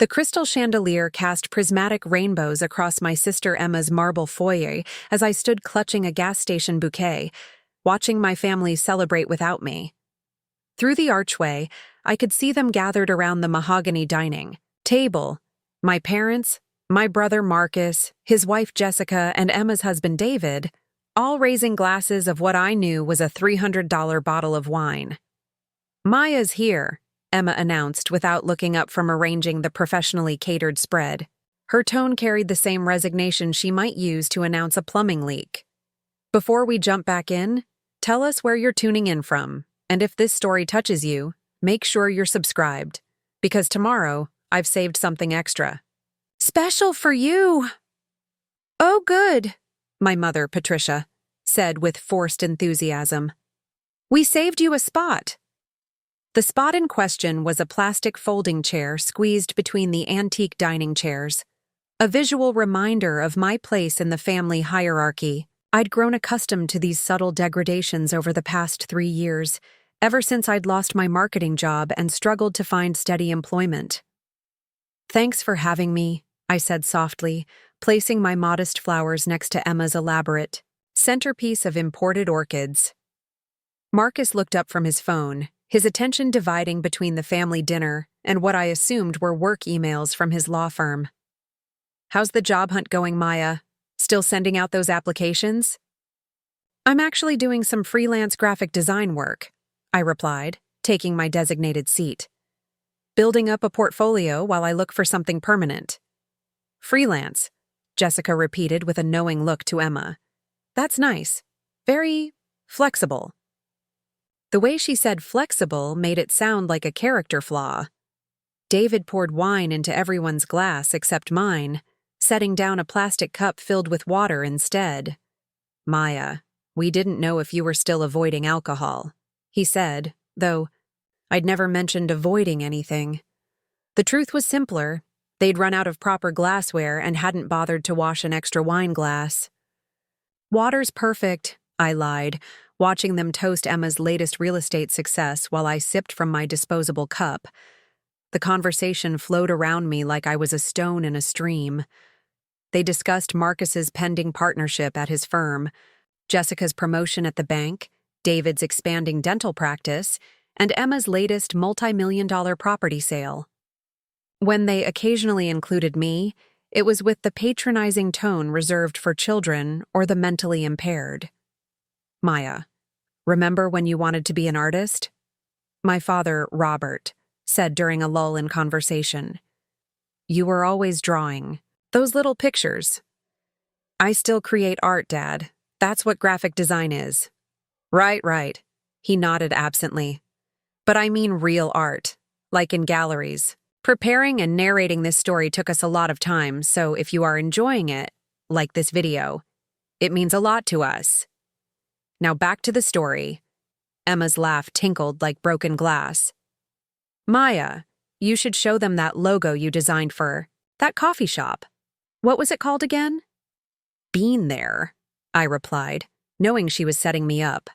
The crystal chandelier cast prismatic rainbows across my sister Emma's marble foyer as I stood clutching a gas station bouquet, watching my family celebrate without me. Through the archway, I could see them gathered around the mahogany dining table. My parents, my brother Marcus, his wife Jessica, and Emma's husband David, all raising glasses of what I knew was a $300 bottle of wine. "Maya's here," Emma announced without looking up from arranging the professionally catered spread. Her tone carried the same resignation she might use to announce a plumbing leak. "Before we jump back in, tell us where you're tuning in from, and if this story touches you, make sure you're subscribed, because tomorrow I've saved something extra." "Special for you!" "Oh, good," my mother, Patricia, said with forced enthusiasm. "We saved you a spot." The spot in question was a plastic folding chair squeezed between the antique dining chairs, a visual reminder of my place in the family hierarchy. I'd grown accustomed to these subtle degradations over the past 3 years, ever since I'd lost my marketing job and struggled to find steady employment. "Thanks for having me," I said softly, placing my modest flowers next to Emma's elaborate centerpiece of imported orchids. Marcus looked up from his phone, his attention dividing between the family dinner and what I assumed were work emails from his law firm. "How's the job hunt going, Maya? Still sending out those applications?" "I'm actually doing some freelance graphic design work," I replied, taking my designated seat. "Building up a portfolio while I look for something permanent." "Freelance," Jessica repeated with a knowing look to Emma. "That's nice. Very flexible." The way she said flexible made it sound like a character flaw. David poured wine into everyone's glass except mine, setting down a plastic cup filled with water instead. "Maya, we didn't know if you were still avoiding alcohol," he said, though I'd never mentioned avoiding anything. The truth was simpler. They'd run out of proper glassware and hadn't bothered to wash an extra wine glass. "Water's perfect," I lied, watching them toast Emma's latest real estate success while I sipped from my disposable cup. The conversation flowed around me like I was a stone in a stream. They discussed Marcus's pending partnership at his firm, Jessica's promotion at the bank, David's expanding dental practice, and Emma's latest multi-million-dollar property sale. When they occasionally included me, it was with the patronizing tone reserved for children or the mentally impaired. "Maya, remember when you wanted to be an artist?" My father, Robert, said during a lull in conversation. "You were always drawing. Those little pictures." "I still create art, Dad. That's what graphic design is." Right. He nodded absently. "But I mean real art, like in galleries." Preparing and narrating this story took us a lot of time, so if you are enjoying it, like this video, it means a lot to us. Now back to the story. Emma's laugh tinkled like broken glass. "Maya, you should show them that logo you designed for that coffee shop. What was it called again?" "Been There," I replied, knowing she was setting me up.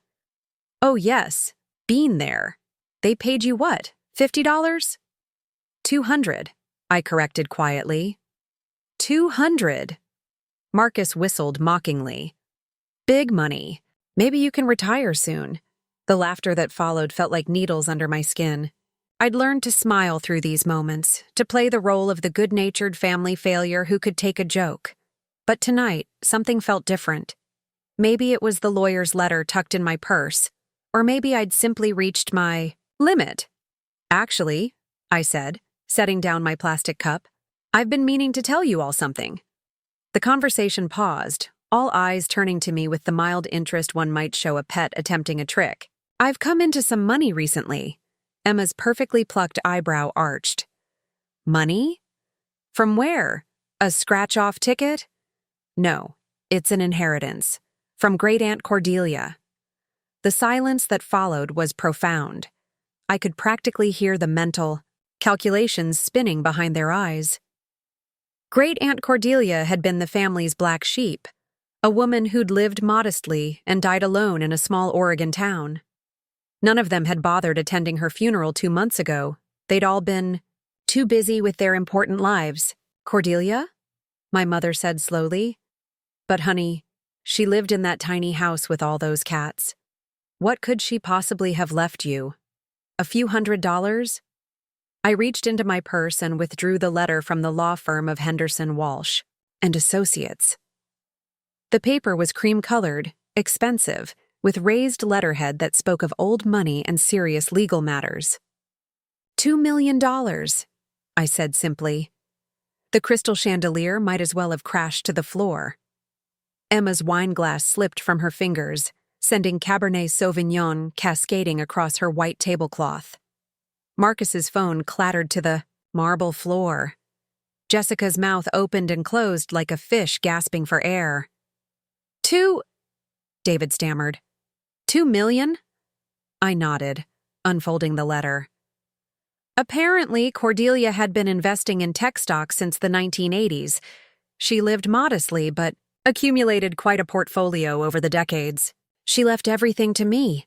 "Oh yes, Been There. They paid you what, $50? $200, I corrected quietly. $200. Marcus whistled mockingly. "Big money. Maybe you can retire soon." The laughter that followed felt like needles under my skin. I'd learned to smile through these moments, to play the role of the good-natured family failure who could take a joke. But tonight, something felt different. Maybe it was the lawyer's letter tucked in my purse, or maybe I'd simply reached my limit. "Actually," I said, setting down my plastic cup, "I've been meaning to tell you all something." The conversation paused, all eyes turning to me with the mild interest one might show a pet attempting a trick. "I've come into some money recently." Emma's perfectly plucked eyebrow arched. "Money? From where? A scratch-off ticket?" "No, it's an inheritance. From Great-Aunt Cordelia." The silence that followed was profound. I could practically hear the mental calculations spinning behind their eyes. Great-Aunt Cordelia had been the family's black sheep, a woman who'd lived modestly and died alone in a small Oregon town. None of them had bothered attending her funeral 2 months ago. They'd all been too busy with their important lives. Cordelia? My mother said slowly. But honey, she lived in that tiny house with all those cats. What could she possibly have left you? A few $100s? I reached into my purse and withdrew the letter from the law firm of Henderson Walsh and Associates. The paper was cream-colored, expensive, with raised letterhead that spoke of old money and serious legal matters. $2 million, I said simply. The crystal chandelier might as well have crashed to the floor. Emma's wineglass slipped from her fingers, sending Cabernet Sauvignon cascading across her white tablecloth. Marcus's phone clattered to the marble floor. Jessica's mouth opened and closed like a fish gasping for air. David stammered. 2 million? I nodded, unfolding the letter. Apparently, Cordelia had been investing in tech stocks since the 1980s. She lived modestly, but accumulated quite a portfolio over the decades. She left everything to me.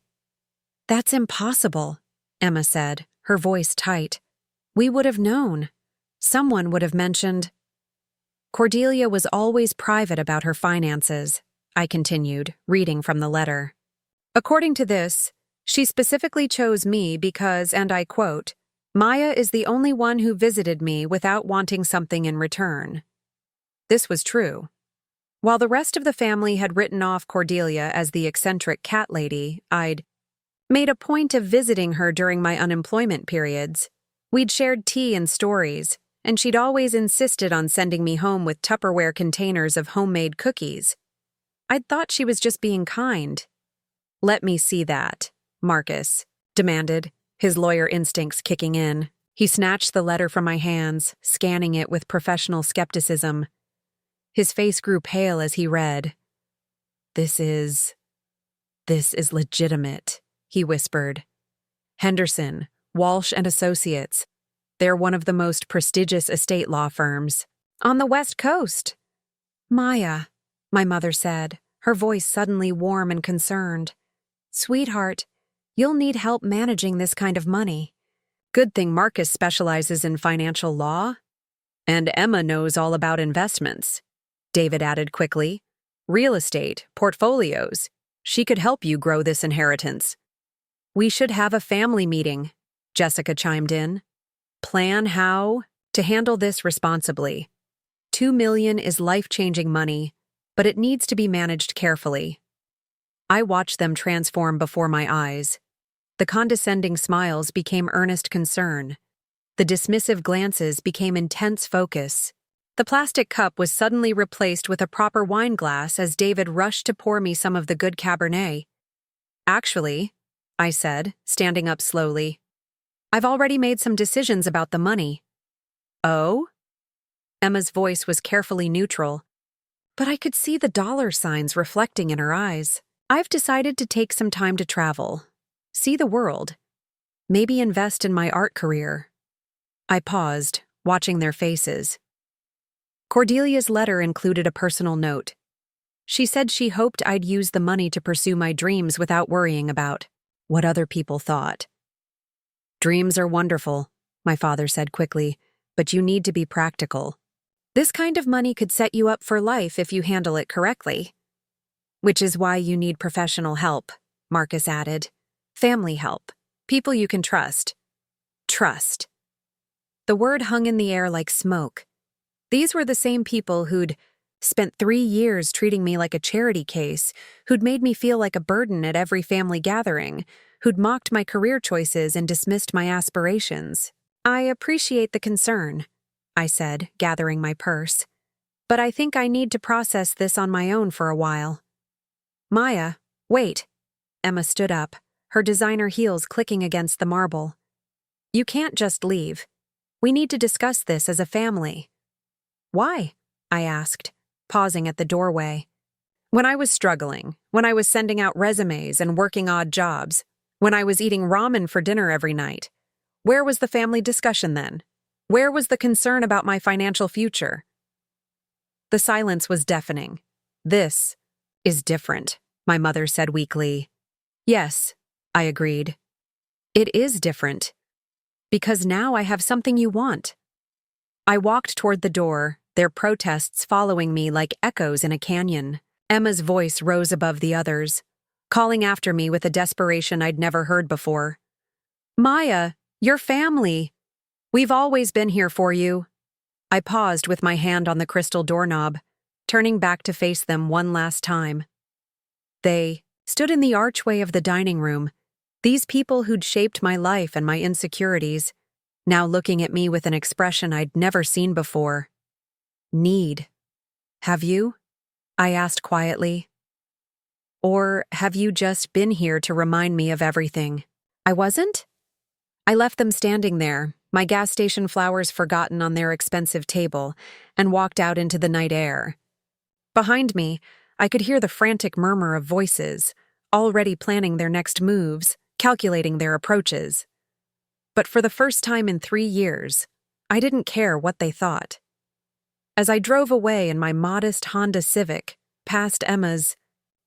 That's impossible, Emma said, her voice tight. We would have known. Someone would have mentioned. Cordelia was always private about her finances, I continued, reading from the letter. According to this, she specifically chose me because, and I quote, Maya is the only one who visited me without wanting something in return. This was true. While the rest of the family had written off Cordelia as the eccentric cat lady, I'd made a point of visiting her during my unemployment periods. We'd shared tea and stories, and she'd always insisted on sending me home with Tupperware containers of homemade cookies. I'd thought she was just being kind. Let me see that, Marcus demanded, his lawyer instincts kicking in. He snatched the letter from my hands, scanning it with professional skepticism. His face grew pale as he read. This is legitimate, he whispered. Henderson, Walsh and Associates. They're one of the most prestigious estate law firms. On the West Coast. Maya, my mother said, her voice suddenly warm and concerned. Sweetheart, you'll need help managing this kind of money. Good thing Marcus specializes in financial law. And Emma knows all about investments, David added quickly. Real estate, portfolios. She could help you grow this inheritance. We should have a family meeting, Jessica chimed in. Plan how to handle this responsibly. 2 million is life-changing money, but it needs to be managed carefully. I watched them transform before my eyes. The condescending smiles became earnest concern. The dismissive glances became intense focus. The plastic cup was suddenly replaced with a proper wine glass as David rushed to pour me some of the good Cabernet. Actually, I said, standing up slowly, I've already made some decisions about the money. Oh? Emma's voice was carefully neutral, but I could see the dollar signs reflecting in her eyes. I've decided to take some time to travel, see the world, maybe invest in my art career. I paused, watching their faces. Cordelia's letter included a personal note. She said she hoped I'd use the money to pursue my dreams without worrying about what other people thought. Dreams are wonderful, my father said quickly, but you need to be practical. This kind of money could set you up for life if you handle it correctly. Which is why you need professional help, Marcus added. Family help. People you can trust. Trust. The word hung in the air like smoke. These were the same people who'd spent 3 years treating me like a charity case, who'd made me feel like a burden at every family gathering, who'd mocked my career choices and dismissed my aspirations. I appreciate the concern, I said, gathering my purse. But I think I need to process this on my own for a while. Maya, wait. Emma stood up, her designer heels clicking against the marble. You can't just leave. We need to discuss this as a family. Why? I asked, pausing at the doorway. When I was struggling, when I was sending out resumes and working odd jobs, when I was eating ramen for dinner every night, where was the family discussion then? Where was the concern about my financial future? The silence was deafening. This is different, my mother said weakly. Yes, I agreed. It is different. Because now I have something you want, I walked toward the door, their protests following me like echoes in a canyon. Emma's voice rose above the others, calling after me with a desperation I'd never heard before. Maya, your family. We've always been here for you. I paused with my hand on the crystal doorknob, turning back to face them one last time. They stood in the archway of the dining room, these people who'd shaped my life and my insecurities, now looking at me with an expression I'd never seen before. Need. Have you? I asked quietly. Or have you just been here to remind me of everything? I wasn't? I left them standing there, my gas station flowers forgotten on their expensive table, and walked out into the night air. Behind me, I could hear the frantic murmur of voices, already planning their next moves, calculating their approaches. But for the first time in 3 years, I didn't care what they thought. As I drove away in my modest Honda Civic, past Emma's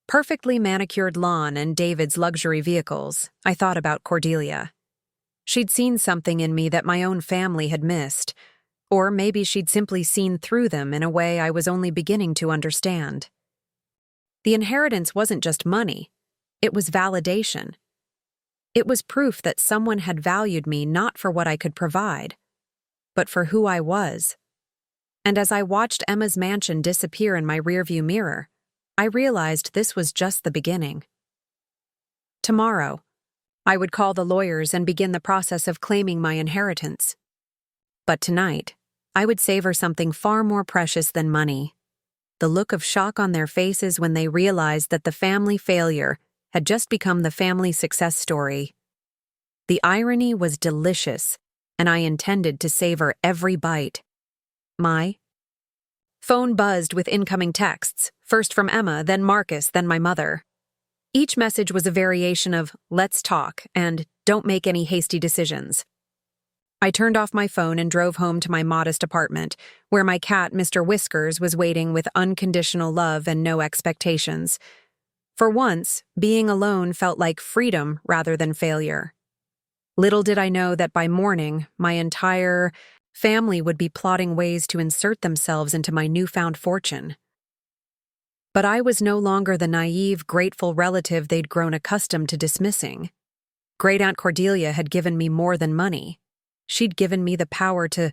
perfectly manicured lawn and David's luxury vehicles, I thought about Cordelia. She'd seen something in me that my own family had missed, or maybe she'd simply seen through them in a way I was only beginning to understand. The inheritance wasn't just money, it was validation. It was proof that someone had valued me not for what I could provide, but for who I was. And as I watched Emma's mansion disappear in my rearview mirror, I realized this was just the beginning. Tomorrow, I would call the lawyers and begin the process of claiming my inheritance. But tonight, I would savor something far more precious than money. The look of shock on their faces when they realized that the family failure had just become the family success story. The irony was delicious, and I intended to savor every bite. My phone buzzed with incoming texts, first from Emma, then Marcus, then my mother. Each message was a variation of, "Let's talk," and "Don't make any hasty decisions." I turned off my phone and drove home to my modest apartment, where my cat, Mr. Whiskers, was waiting with unconditional love and no expectations. For once, being alone felt like freedom rather than failure. Little did I know that by morning, my entire family would be plotting ways to insert themselves into my newfound fortune. But I was no longer the naive, grateful relative they'd grown accustomed to dismissing. Great Aunt Cordelia had given me more than money. She'd given me the power to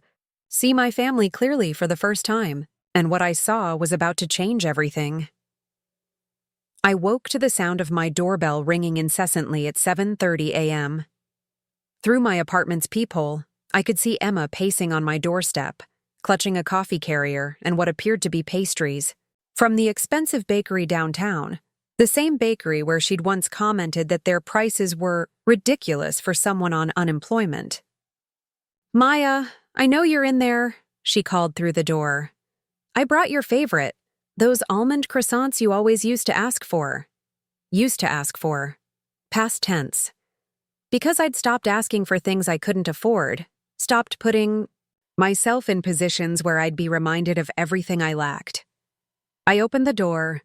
see my family clearly for the first time, and what I saw was about to change everything. I woke to the sound of my doorbell ringing incessantly at 7:30 a.m. Through my apartment's peephole, I could see Emma pacing on my doorstep, clutching a coffee carrier and what appeared to be pastries. From the expensive bakery downtown, the same bakery where she'd once commented that their prices were ridiculous for someone on unemployment. "Maya, I know you're in there," she called through the door. "I brought your favorite, those almond croissants you always used to ask for." Used to ask for. Past tense. Because I'd stopped asking for things I couldn't afford, stopped putting myself in positions where I'd be reminded of everything I lacked. I opened the door,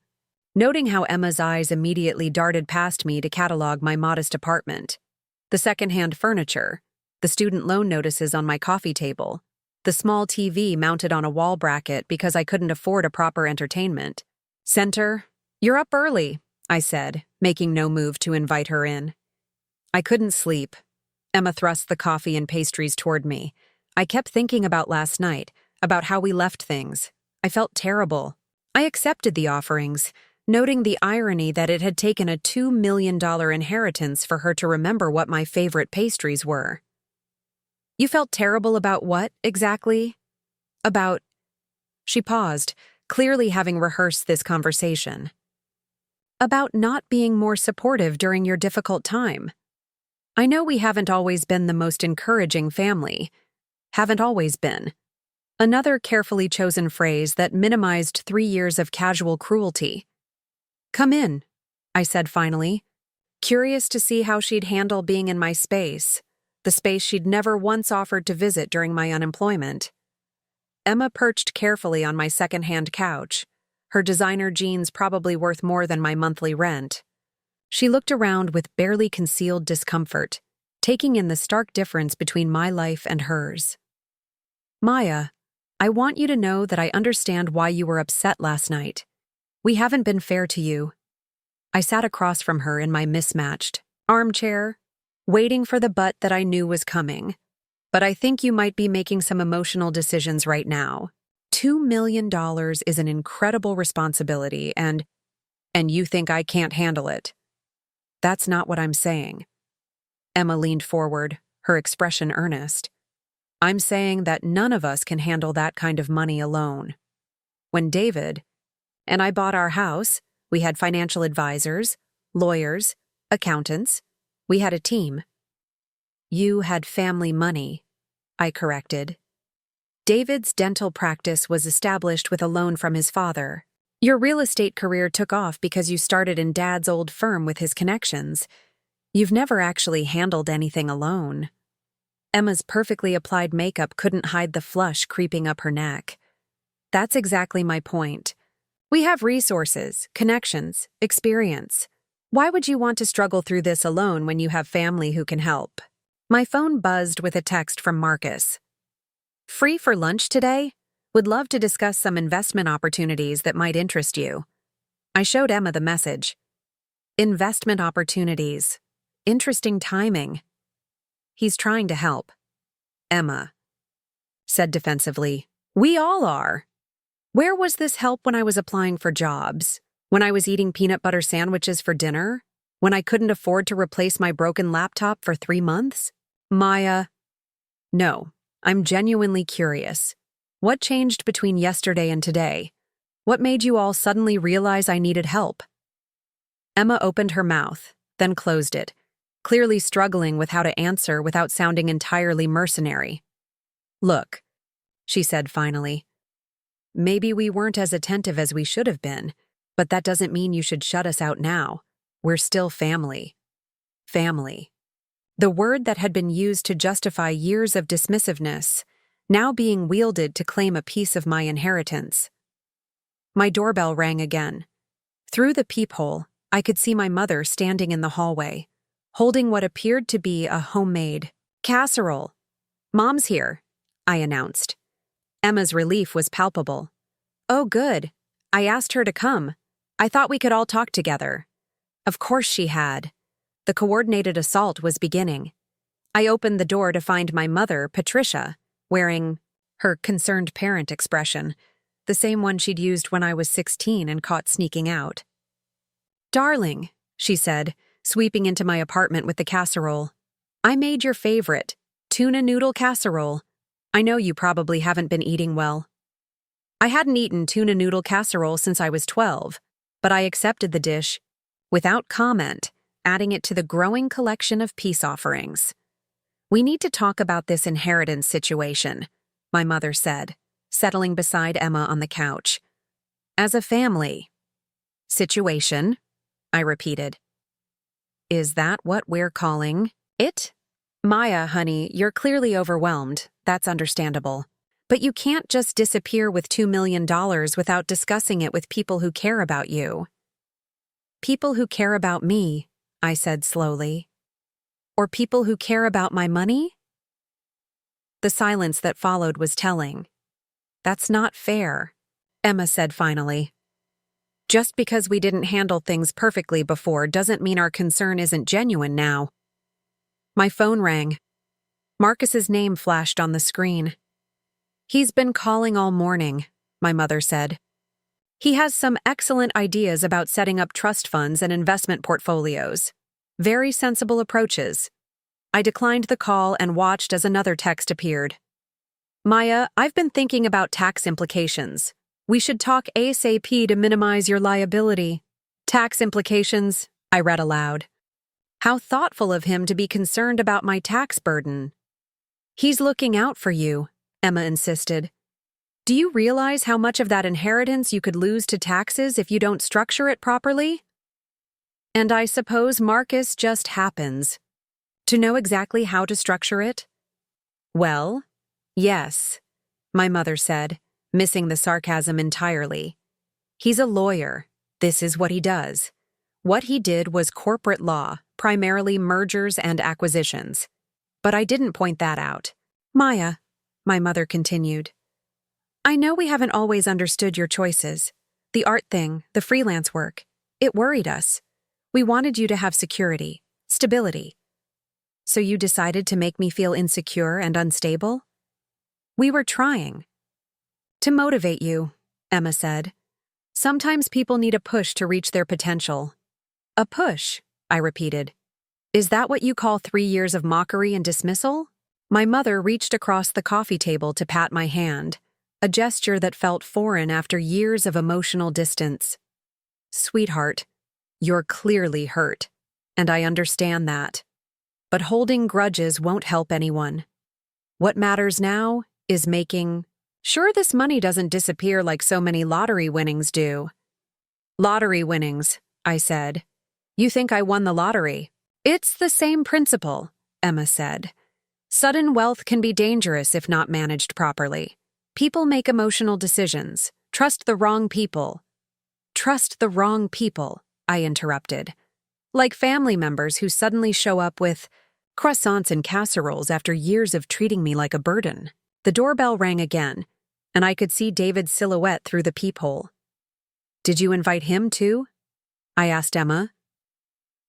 noting how Emma's eyes immediately darted past me to catalog my modest apartment. The secondhand furniture, the student loan notices on my coffee table, the small TV mounted on a wall bracket because I couldn't afford a proper entertainment. "Center, you're up early," I said, making no move to invite her in. I couldn't sleep. Emma thrust the coffee and pastries toward me. I kept thinking about last night, about how we left things. I felt terrible. I accepted the offerings, noting the irony that it had taken a $2 million inheritance for her to remember what my favorite pastries were. "You felt terrible about what, exactly?" "About—" She paused, clearly having rehearsed this conversation. "About not being more supportive during your difficult time. I know we haven't always been the most encouraging family. Haven't always been." Another carefully chosen phrase that minimized 3 years of casual cruelty. "Come in," I said finally, curious to see how she'd handle being in my space, the space she'd never once offered to visit during my unemployment. Emma perched carefully on my second-hand couch, her designer jeans probably worth more than my monthly rent. She looked around with barely concealed discomfort, taking in the stark difference between my life and hers. "Maya, I want you to know that I understand why you were upset last night. We haven't been fair to you. I sat across from her in my mismatched armchair, waiting for the but that I knew was coming. But I think you might be making some emotional decisions right now. $2 million is an incredible responsibility, and you think I can't handle it. That's not what I'm saying. Emma leaned forward, her expression earnest. I'm saying that none of us can handle that kind of money alone. When David and I bought our house, we had financial advisors, lawyers, accountants. We had a team. You had family money, I corrected. David's dental practice was established with a loan from his father. Your real estate career took off because you started in Dad's old firm with his connections. You've never actually handled anything alone. Emma's perfectly applied makeup couldn't hide the flush creeping up her neck. That's exactly my point. We have resources, connections, experience. Why would you want to struggle through this alone when you have family who can help? My phone buzzed with a text from Marcus. Free for lunch today? Would love to discuss some investment opportunities that might interest you. I showed Emma the message. Investment opportunities. Interesting timing. He's trying to help. Emma said defensively. We all are. Where was this help when I was applying for jobs? When I was eating peanut butter sandwiches for dinner? When I couldn't afford to replace my broken laptop for 3 months? Maya. No, I'm genuinely curious. What changed between yesterday and today? What made you all suddenly realize I needed help? Emma opened her mouth, then closed it, clearly struggling with how to answer without sounding entirely mercenary. Look, she said finally. Maybe we weren't as attentive as we should have been, but that doesn't mean you should shut us out now. We're still family. Family. The word that had been used to justify years of dismissiveness, now being wielded to claim a piece of my inheritance. My doorbell rang again. Through the peephole, I could see my mother standing in the hallway, holding what appeared to be a homemade casserole. Mom's here, I announced. Emma's relief was palpable. Oh, good. I asked her to come. I thought we could all talk together. Of course she had. The coordinated assault was beginning. I opened the door to find my mother, Patricia, wearing her concerned parent expression, the same one she'd used when I was 16 and caught sneaking out. Darling, she said, sweeping into my apartment with the casserole. I made your favorite, tuna noodle casserole. I know you probably haven't been eating well. I hadn't eaten tuna noodle casserole since I was 12, but I accepted the dish, without comment, adding it to the growing collection of peace offerings. We need to talk about this inheritance situation, my mother said, settling beside Emma on the couch. As a family. Situation, I repeated. Is that what we're calling it? Maya, honey, you're clearly overwhelmed. That's understandable. But you can't just disappear with $2 million without discussing it with people who care about you. People who care about me, I said slowly. Or people who care about my money? The silence that followed was telling. That's not fair, Emma said finally. Just because we didn't handle things perfectly before doesn't mean our concern isn't genuine now. My phone rang. Marcus's name flashed on the screen. He's been calling all morning, my mother said. He has some excellent ideas about setting up trust funds and investment portfolios. Very sensible approaches. I declined the call and watched as another text appeared. Maya, I've been thinking about tax implications. We should talk ASAP to minimize your liability. Tax implications, I read aloud. How thoughtful of him to be concerned about my tax burden. He's looking out for you, Emma insisted. Do you realize how much of that inheritance you could lose to taxes if you don't structure it properly? And I suppose Marcus just happens to know exactly how to structure it? Well, yes, my mother said, missing the sarcasm entirely. He's a lawyer. This is what he does. What he did was corporate law, primarily mergers and acquisitions. But I didn't point that out. Maya, my mother continued, I know we haven't always understood your choices. The art thing, the freelance work, it worried us. We wanted you to have security, stability. So you decided to make me feel insecure and unstable? We were trying. To motivate you, Emma said. Sometimes people need a push to reach their potential. A push, I repeated. Is that what you call 3 years of mockery and dismissal? My mother reached across the coffee table to pat my hand, a gesture that felt foreign after years of emotional distance. Sweetheart, you're clearly hurt, and I understand that. But holding grudges won't help anyone. What matters now is making sure this money doesn't disappear like so many lottery winnings do. Lottery winnings, I said. You think I won the lottery? It's the same principle, Emma said. Sudden wealth can be dangerous if not managed properly. People make emotional decisions. Trust the wrong people. Trust the wrong people, I interrupted. Like family members who suddenly show up with croissants and casseroles after years of treating me like a burden. The doorbell rang again, and I could see David's silhouette through the peephole. Did you invite him too? I asked Emma.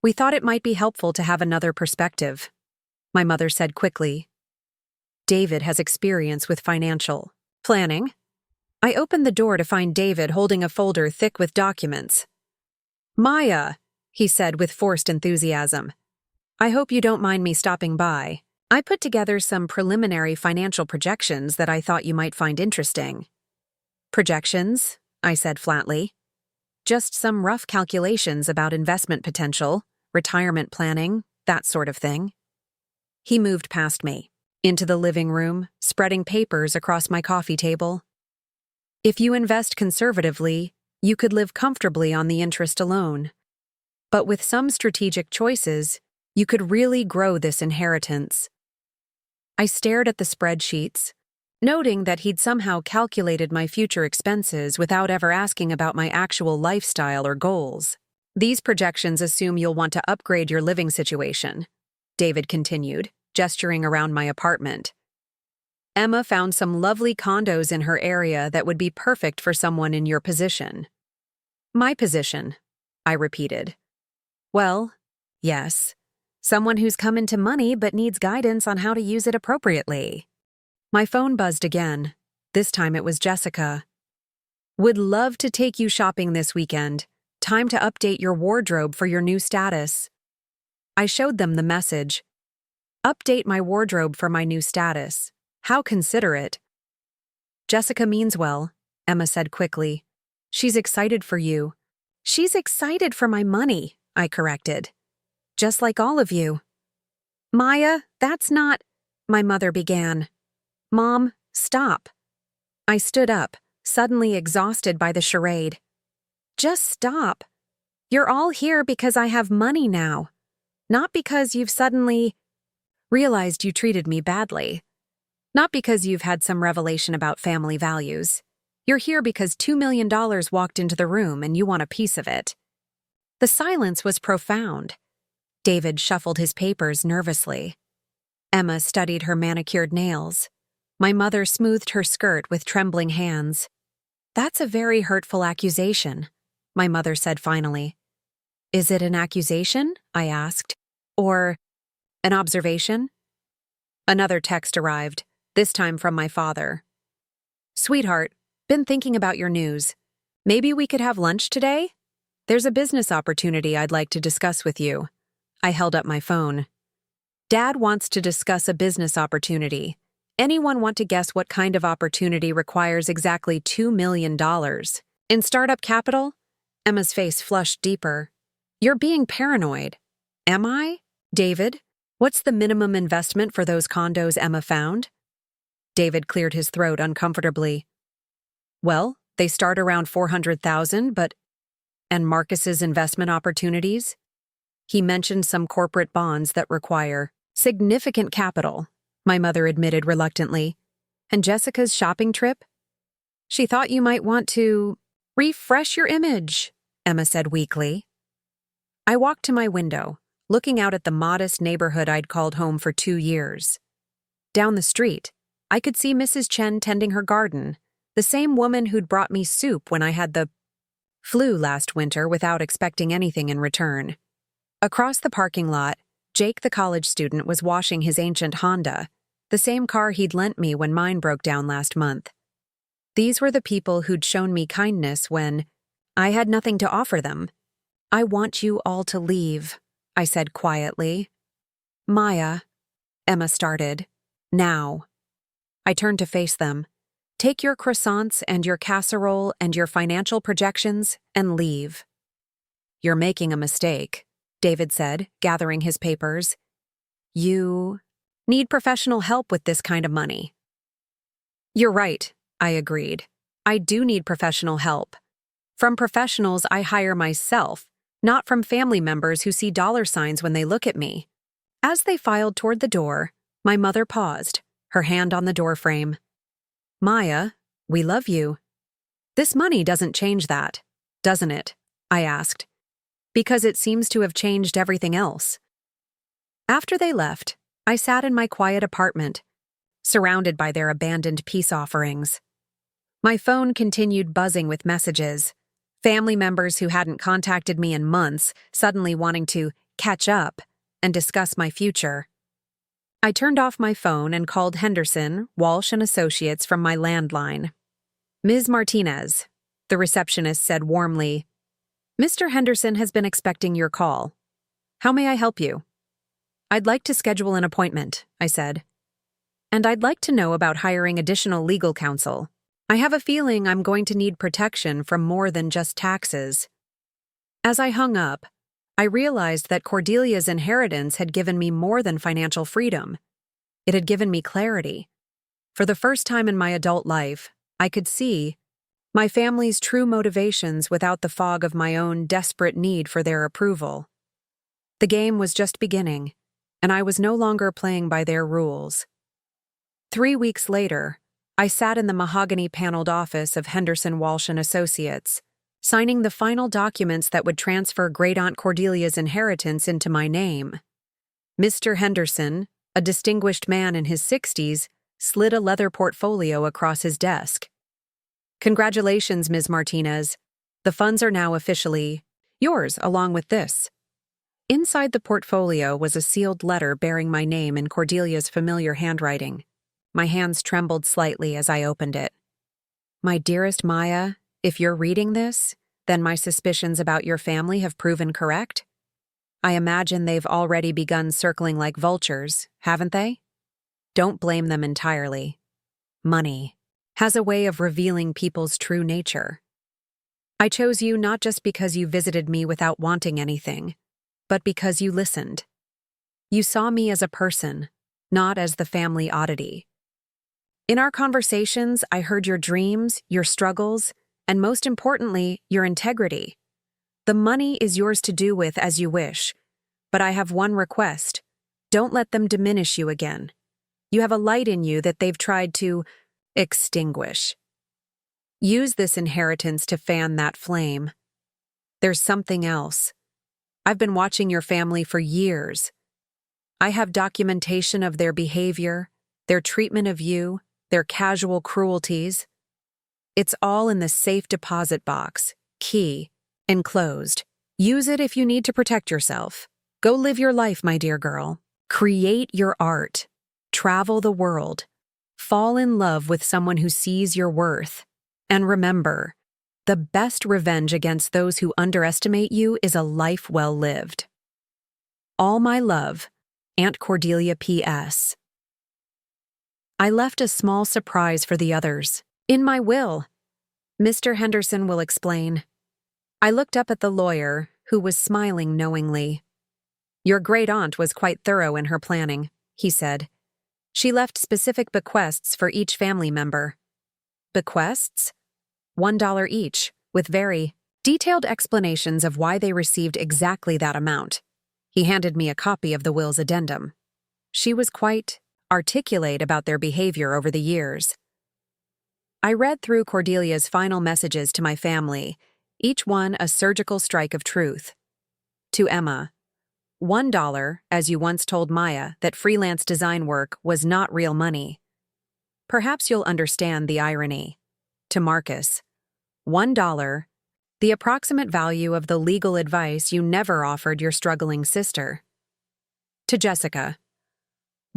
We thought it might be helpful to have another perspective, my mother said quickly. David has experience with financial planning. I opened the door to find David holding a folder thick with documents. Maya, he said with forced enthusiasm. I hope you don't mind me stopping by. I put together some preliminary financial projections that I thought you might find interesting. Projections, I said flatly. Just some rough calculations about investment potential, retirement planning, that sort of thing. He moved past me, into the living room, spreading papers across my coffee table. If you invest conservatively, you could live comfortably on the interest alone. But with some strategic choices, you could really grow this inheritance. I stared at the spreadsheets, noting that he'd somehow calculated my future expenses without ever asking about my actual lifestyle or goals. These projections assume you'll want to upgrade your living situation, David continued, gesturing around my apartment. Emma found some lovely condos in her area that would be perfect for someone in your position. My position, I repeated. Well, yes. Someone who's come into money but needs guidance on how to use it appropriately. My phone buzzed again. This time it was Jessica. Would love to take you shopping this weekend. Time to update your wardrobe for your new status. I showed them the message. Update my wardrobe for my new status. How considerate. Jessica means well, Emma said quickly. She's excited for you. She's excited for my money, I corrected. Just like all of you. Maya, that's not... My mother began. Mom, stop. I stood up, suddenly exhausted by the charade. Just stop. You're all here because I have money now. Not because you've suddenly realized you treated me badly. Not because you've had some revelation about family values. You're here because $2 million walked into the room and you want a piece of it. The silence was profound. David shuffled his papers nervously. Emma studied her manicured nails. My mother smoothed her skirt with trembling hands. That's a very hurtful accusation, my mother said finally. Is it an accusation? I asked. Or an observation? Another text arrived, this time from my father. Sweetheart, been thinking about your news. Maybe we could have lunch today? There's a business opportunity I'd like to discuss with you. I held up my phone. Dad wants to discuss a business opportunity. Anyone want to guess what kind of opportunity requires exactly $2 million? In startup capital? Emma's face flushed deeper. You're being paranoid. Am I? David, what's the minimum investment for those condos Emma found? David cleared his throat uncomfortably. Well, they start around $400,000, but... And Marcus's investment opportunities? He mentioned some corporate bonds that require significant capital, my mother admitted reluctantly. And Jessica's shopping trip? She thought you might want to refresh your image, Emma said weakly. I walked to my window, looking out at the modest neighborhood I'd called home for 2 years. Down the street, I could see Mrs. Chen tending her garden, The same woman who'd brought me soup when I had the flu last winter without expecting anything in return. Across the parking lot, Jake the college student was washing his ancient Honda, the same car he'd lent me when mine broke down last month. These were the people who'd shown me kindness when I had nothing to offer them. "I want you all to leave," I said quietly. "Maya," Emma started. "Now." I turned to face them. "Take your croissants and your casserole and your financial projections and leave." "You're making a mistake," David said, gathering his papers. "You need professional help with this kind of money." "You're right," I agreed. "I do need professional help. From professionals I hire myself, not from family members who see dollar signs when they look at me." As they filed toward the door, my mother paused, her hand on the doorframe. "Maya, we love you." "This money doesn't change that, doesn't it?" I asked. "Because it seems to have changed everything else." After they left, I sat in my quiet apartment, surrounded by their abandoned peace offerings. My phone continued buzzing with messages. Family members who hadn't contacted me in months suddenly wanting to catch up and discuss my future. I turned off my phone and called Henderson, Walsh & Associates from my landline. "Ms. Martinez," the receptionist said warmly, "Mr. Henderson has been expecting your call. How may I help you?" "I'd like to schedule an appointment," I said. "And I'd like to know about hiring additional legal counsel. I have a feeling I'm going to need protection from more than just taxes." As I hung up, I realized that Cordelia's inheritance had given me more than financial freedom. It had given me clarity. For the first time in my adult life, I could see my family's true motivations without the fog of my own desperate need for their approval. The game was just beginning, and I was no longer playing by their rules. 3 weeks later, I sat in the mahogany-paneled office of Henderson, Walsh & Associates, signing the final documents that would transfer Great-Aunt Cordelia's inheritance into my name. Mr. Henderson, a distinguished man in his 60s, slid a leather portfolio across his desk. "Congratulations, Ms. Martinez. The funds are now officially yours, along with this." Inside the portfolio was a sealed letter bearing my name in Cordelia's familiar handwriting. My hands trembled slightly as I opened it. "My dearest Maya, if you're reading this, then my suspicions about your family have proven correct. I imagine they've already begun circling like vultures, haven't they? Don't blame them entirely. Money has a way of revealing people's true nature. I chose you not just because you visited me without wanting anything, but because you listened. You saw me as a person, not as the family oddity. In our conversations, I heard your dreams, your struggles, and most importantly, your integrity. The money is yours to do with as you wish, but I have one request. Don't let them diminish you again. You have a light in you that they've tried to extinguish. Use this inheritance to fan that flame. There's something else. I've been watching your family for years. I have documentation of their behavior, their treatment of you, their casual cruelties. It's all in the safe deposit box, key, enclosed. Use it if you need to protect yourself. Go live your life, my dear girl. Create your art. Travel the world. Fall in love with someone who sees your worth. And remember, the best revenge against those who underestimate you is a life well lived. All my love, Aunt Cordelia P.S. I left a small surprise for the others. In my will, Mr. Henderson will explain. I looked up at the lawyer, who was smiling knowingly. Your great-aunt was quite thorough in her planning, he said. She left specific bequests for each family member. Bequests? $1 each, with very detailed explanations of why they received exactly that amount. He handed me a copy of the will's addendum. She was quite articulate about their behavior over the years. I read through Cordelia's final messages to my family, each one a surgical strike of truth. To Emma, $1, as you once told Maya that freelance design work was not real money. Perhaps you'll understand the irony. To Marcus, $1, the approximate value of the legal advice you never offered your struggling sister. To Jessica,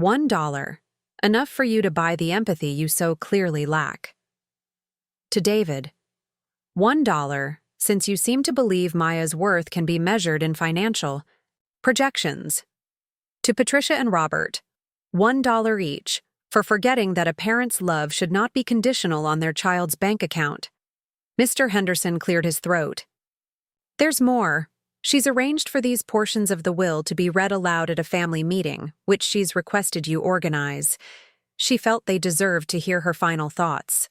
$1, enough for you to buy the empathy you so clearly lack. To David, $1, since you seem to believe Maya's worth can be measured in financial projections. To Patricia and Robert, $1 each, for forgetting that a parent's love should not be conditional on their child's bank account. Mr. Henderson cleared his throat. There's more. She's arranged for these portions of the will to be read aloud at a family meeting, which she's requested you organize. She felt they deserved to hear her final thoughts.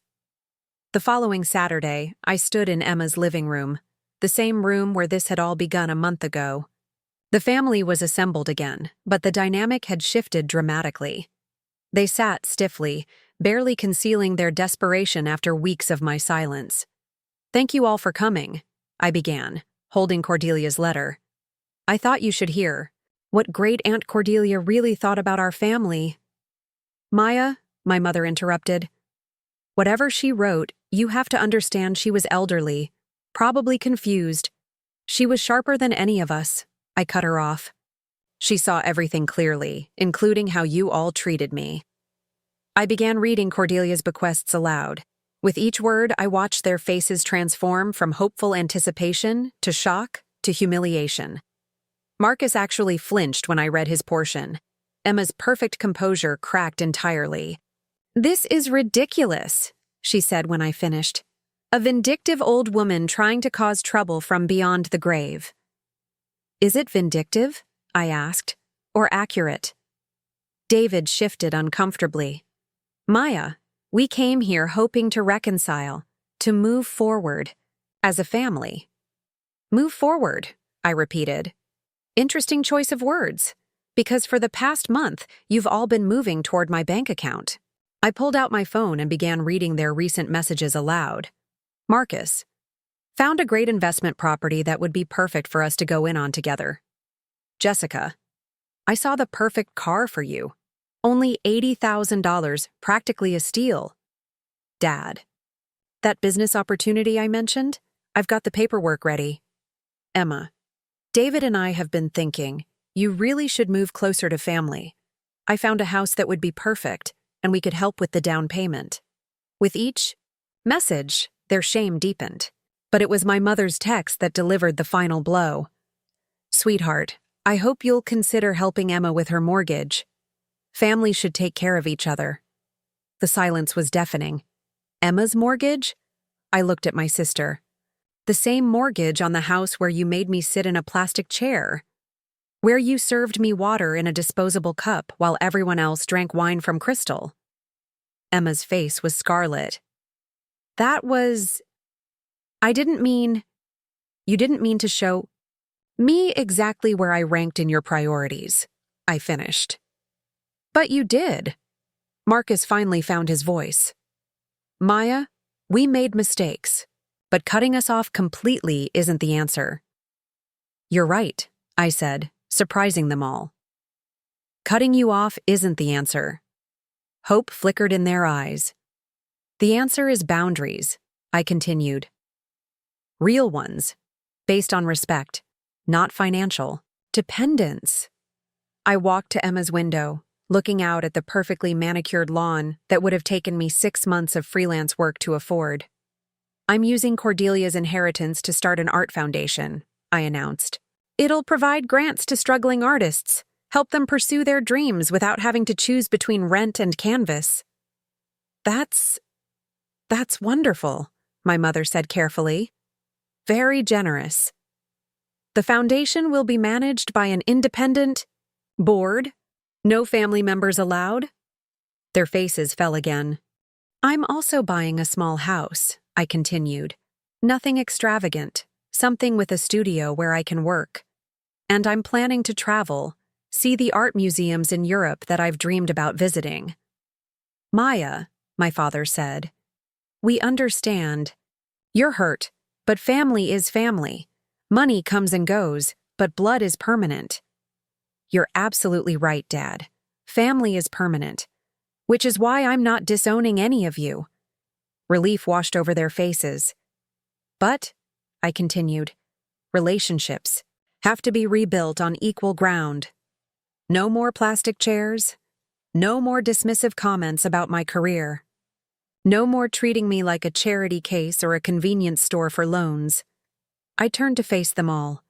The following Saturday, I stood in Emma's living room, the same room where this had all begun a month ago. The family was assembled again, but the dynamic had shifted dramatically. They sat stiffly, barely concealing their desperation after weeks of my silence. Thank you all for coming, I began, holding Cordelia's letter. I thought you should hear what Great Aunt Cordelia really thought about our family. Maya, my mother interrupted. Whatever she wrote, you have to understand she was elderly, probably confused. She was sharper than any of us. I cut her off. She saw everything clearly, including how you all treated me. I began reading Cordelia's bequests aloud. With each word, I watched their faces transform from hopeful anticipation to shock to humiliation. Marcus actually flinched when I read his portion. Emma's perfect composure cracked entirely. This is ridiculous, she said when I finished. A vindictive old woman trying to cause trouble from beyond the grave. Is it vindictive? I asked. Or accurate? David shifted uncomfortably. Maya, we came here hoping to reconcile, to move forward, as a family. Move forward, I repeated. Interesting choice of words, because for the past month, you've all been moving toward my bank account. I pulled out my phone and began reading their recent messages aloud. Marcus, found a great investment property that would be perfect for us to go in on together. Jessica, I saw the perfect car for you. Only $80,000, practically a steal. Dad, that business opportunity I mentioned? I've got the paperwork ready. Emma, David and I have been thinking, you really should move closer to family. I found a house that would be perfect, and we could help with the down payment. With each message, their shame deepened. But it was my mother's text that delivered the final blow. Sweetheart, I hope you'll consider helping Emma with her mortgage. Families should take care of each other. The silence was deafening. Emma's mortgage? I looked at my sister. The same mortgage on the house where you made me sit in a plastic chair. Where you served me water in a disposable cup while everyone else drank wine from crystal. Emma's face was scarlet. That was... You didn't mean to show me exactly where I ranked in your priorities, I finished. But you did. Marcus finally found his voice. Maya, we made mistakes, but cutting us off completely isn't the answer. You're right, I said, surprising them all. Cutting you off isn't the answer. Hope flickered in their eyes. The answer is boundaries, I continued. Real ones, based on respect, not financial. Dependence. I walked to Emma's window, looking out at the perfectly manicured lawn that would have taken me 6 months of freelance work to afford. I'm using Cordelia's inheritance to start an art foundation, I announced. It'll provide grants to struggling artists, help them pursue their dreams without having to choose between rent and canvas. That's wonderful, my mother said carefully. Very generous. The foundation will be managed by an independent board. No family members allowed? Their faces fell again. I'm also buying a small house, I continued. Nothing extravagant, something with a studio where I can work. And I'm planning to travel, see the art museums in Europe that I've dreamed about visiting. Maya, my father said, we understand. You're hurt, but family is family. Money comes and goes, but blood is permanent. You're absolutely right, Dad. Family is permanent, which is why I'm not disowning any of you. Relief washed over their faces. But, I continued, relationships have to be rebuilt on equal ground. No more plastic chairs. No more dismissive comments about my career. No more treating me like a charity case or a convenience store for loans. I turned to face them all.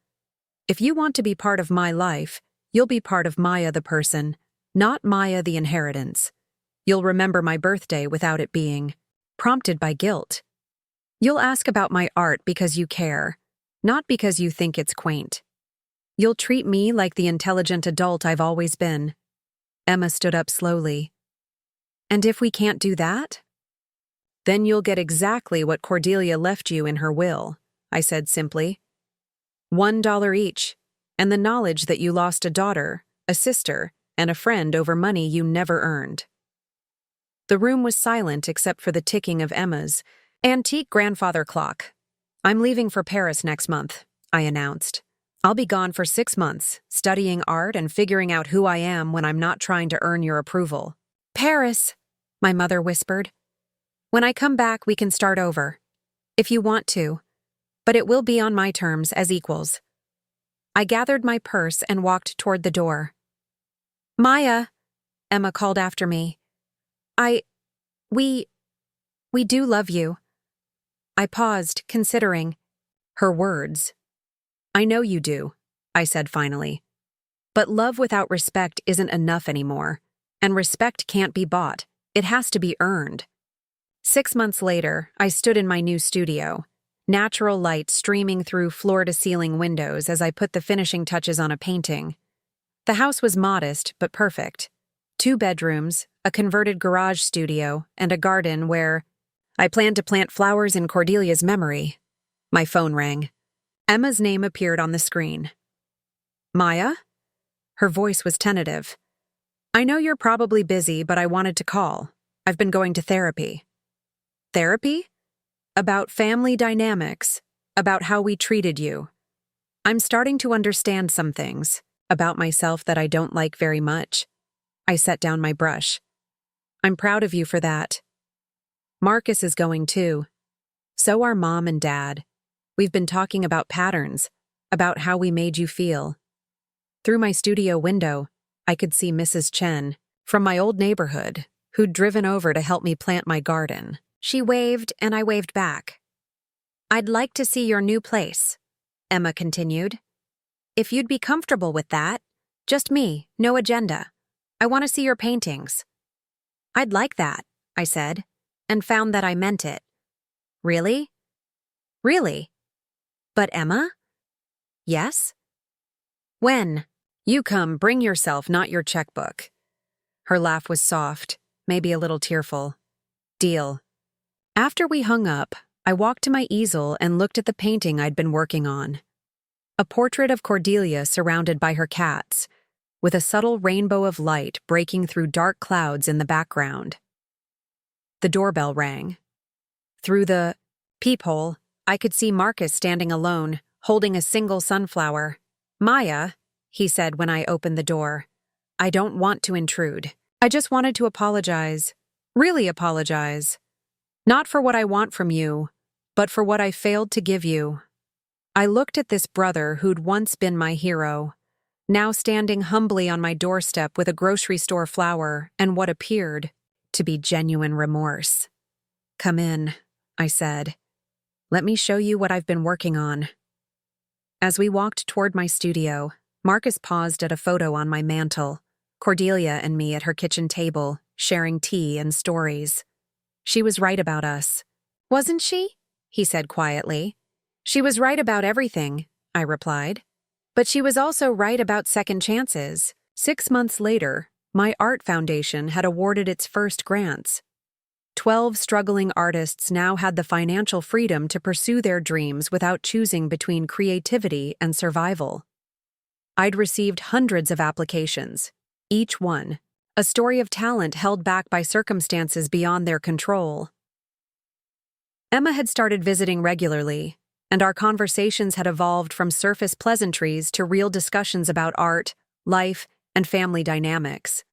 If you want to be part of my life, you'll be part of Maya the person, not Maya the inheritance. You'll remember my birthday without it being prompted by guilt. You'll ask about my art because you care, not because you think it's quaint. You'll treat me like the intelligent adult I've always been. Emma stood up slowly. And if we can't do that? Then you'll get exactly what Cordelia left you in her will, I said simply. $1 each, and the knowledge that you lost a daughter, a sister, and a friend over money you never earned. The room was silent except for the ticking of Emma's antique grandfather clock. I'm leaving for Paris next month, I announced. I'll be gone for 6 months, studying art and figuring out who I am when I'm not trying to earn your approval. Paris, my mother whispered. When I come back, we can start over. If you want to. But it will be on my terms as equals. I gathered my purse and walked toward the door. Maya, Emma called after me. We do love you. I paused, considering her words. I know you do, I said finally. But love without respect isn't enough anymore, and respect can't be bought. It has to be earned. 6 months later, I stood in my new studio, natural light streaming through floor-to-ceiling windows as I put the finishing touches on a painting. The house was modest but perfect. 2 bedrooms, a converted garage studio, and a garden where I planned to plant flowers in Cordelia's memory. My phone rang. Emma's name appeared on the screen. Maya? Her voice was tentative. I know you're probably busy, but I wanted to call. I've been going to therapy. Therapy? About family dynamics, about how we treated you. I'm starting to understand some things about myself that I don't like very much. I set down my brush. I'm proud of you for that. Marcus is going too. So are Mom and Dad. We've been talking about patterns, about how we made you feel. Through my studio window, I could see Mrs. Chen, from my old neighborhood, who'd driven over to help me plant my garden. She waved, and I waved back. I'd like to see your new place, Emma continued. If you'd be comfortable with that. Just me, no agenda. I want to see your paintings. I'd like that, I said, and found that I meant it. Really? Really? But Emma? Yes? When? You come, bring yourself, not your checkbook. Her laugh was soft, maybe a little tearful. Deal. After we hung up, I walked to my easel and looked at the painting I'd been working on. A portrait of Cordelia surrounded by her cats, with a subtle rainbow of light breaking through dark clouds in the background. The doorbell rang. Through the peephole, I could see Marcus standing alone, holding a single sunflower. Maya, he said when I opened the door. I don't want to intrude. I just wanted to apologize. Really apologize. Not for what I want from you, but for what I failed to give you. I looked at this brother who'd once been my hero, now standing humbly on my doorstep with a grocery store flower and what appeared to be genuine remorse. Come in, I said. Let me show you what I've been working on. As we walked toward my studio, Marcus paused at a photo on my mantel, Cordelia and me at her kitchen table, sharing tea and stories. She was right about us. Wasn't she? He said quietly. She was right about everything, I replied. But she was also right about second chances. 6 months later, my art foundation had awarded its first grants. 12 struggling artists now had the financial freedom to pursue their dreams without choosing between creativity and survival. I'd received hundreds of applications, each one a story of talent held back by circumstances beyond their control. Emma had started visiting regularly, and our conversations had evolved from surface pleasantries to real discussions about art, life, and family dynamics.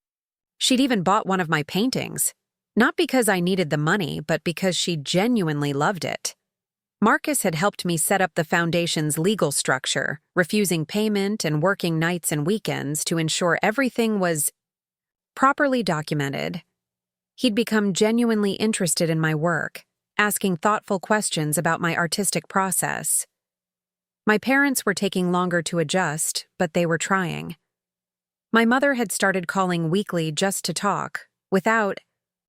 She'd even bought one of my paintings. Not because I needed the money, but because she genuinely loved it. Marcus had helped me set up the foundation's legal structure, refusing payment and working nights and weekends to ensure everything was properly documented. He'd become genuinely interested in my work, asking thoughtful questions about my artistic process. My parents were taking longer to adjust, but they were trying. My mother had started calling weekly just to talk, without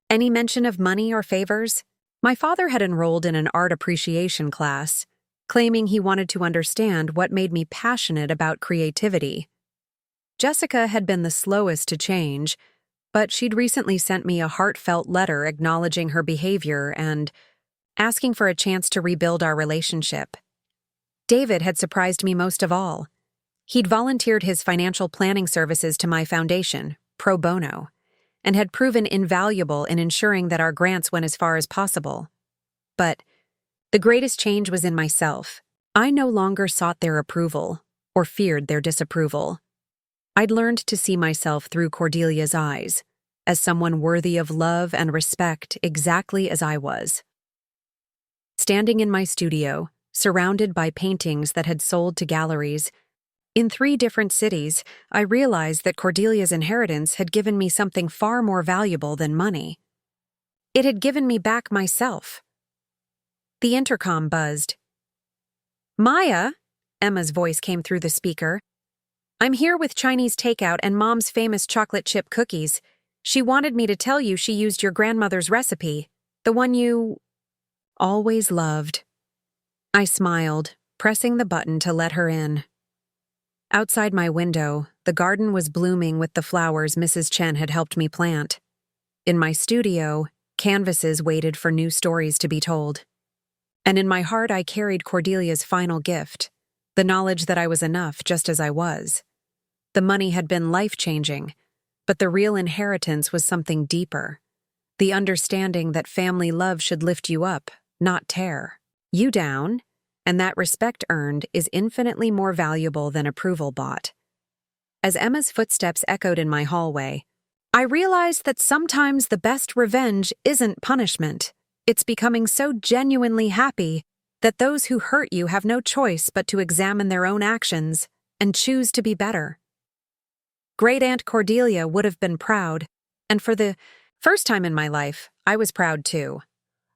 any mention of money or favors. My father had enrolled in an art appreciation class, claiming he wanted to understand what made me passionate about creativity. Jessica had been the slowest to change, but she'd recently sent me a heartfelt letter acknowledging her behavior and asking for a chance to rebuild our relationship. David had surprised me most of all. He'd volunteered his financial planning services to my foundation, pro bono, and had proven invaluable in ensuring that our grants went as far as possible. But the greatest change was in myself. I no longer sought their approval or feared their disapproval. I'd learned to see myself through Cordelia's eyes, as someone worthy of love and respect exactly as I was. Standing in my studio, surrounded by paintings that had sold to galleries, in 3 different cities, I realized that Cordelia's inheritance had given me something far more valuable than money. It had given me back myself. The intercom buzzed. "Maya," Emma's voice came through the speaker. "I'm here with Chinese takeout and Mom's famous chocolate chip cookies. She wanted me to tell you she used your grandmother's recipe, the one you always loved." I smiled, pressing the button to let her in. Outside my window, the garden was blooming with the flowers Mrs. Chen had helped me plant. In my studio, canvases waited for new stories to be told. And in my heart I carried Cordelia's final gift, the knowledge that I was enough just as I was. The money had been life-changing, but the real inheritance was something deeper. The understanding that family love should lift you up, not tear you down, and that respect earned is infinitely more valuable than approval bought. As Emma's footsteps echoed in my hallway, I realized that sometimes the best revenge isn't punishment. It's becoming so genuinely happy that those who hurt you have no choice but to examine their own actions and choose to be better. Great Aunt Cordelia would have been proud, and for the first time in my life, I was proud too.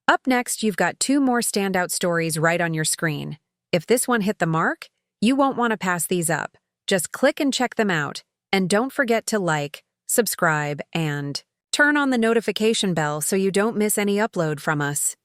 Up next, you've got 2 more standout stories right on your screen. If this one hit the mark, you won't want to pass these up. Just click and check them out. And don't forget to like, subscribe, and turn on the notification bell so you don't miss any upload from us.